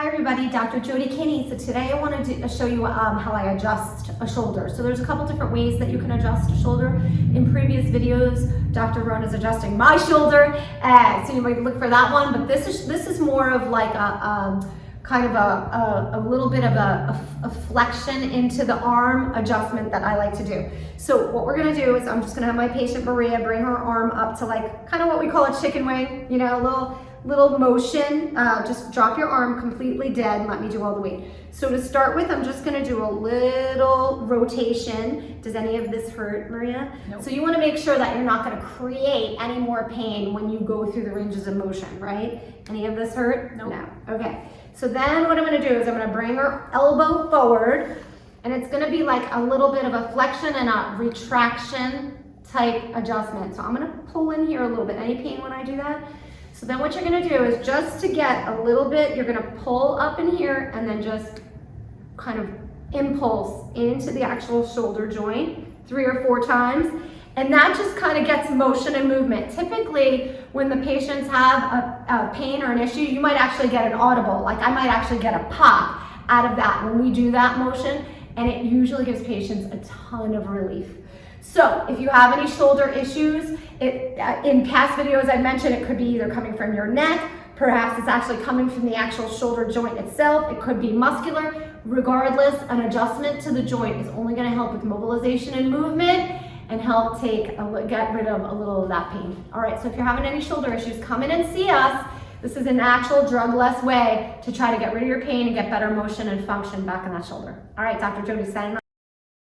everybody, Dr. Jody Kinney. So today I wanted to show you how I adjust a shoulder. So there's a couple different ways that you can adjust a shoulder. In previous videos, Dr. Rona's adjusting my shoulder, so you might look for that one. But this is more of like a kind of a little bit of a flexion into the arm adjustment that I like to do. So what we're gonna do is I'm just gonna have my patient Maria bring her arm up to like kind of what we call a chicken wing, you know, a little motion. Just drop your arm completely dead and let me do all the weight. So to start with, I'm just gonna do a little rotation. Does any of this hurt, Maria? Nope. So you wanna make sure that you're not gonna create any more pain when you go through the ranges of motion, right? Any of this hurt? Nope. No, okay. So then what I'm gonna do is I'm gonna bring her elbow forward, and it's gonna be like a little bit of a flexion and a retraction type adjustment. So I'm gonna pull in here a little bit. Any pain when I do that? So then what you're gonna do is just to get a little bit, you're gonna pull up in here and then just kind of impulse into the actual shoulder joint 3 or 4 times. And that just kind of gets motion and movement. Typically, when the patients have a pain or an issue, you might actually get an audible. Like I might actually get a pop out of that when we do that motion, and it usually gives patients a ton of relief. So if you have any shoulder issues, in past videos I mentioned it could be either coming from your neck, perhaps it's actually coming from the actual shoulder joint itself, it could be muscular. Regardless, an adjustment to the joint is only going to help with mobilization and movement and help get rid of a little of that pain. All right, so if you're having any shoulder issues, come in and see us. This is a natural, drug-less way to try to get rid of your pain and get better motion and function back in that shoulder. All right, Dr. Jody, signing off.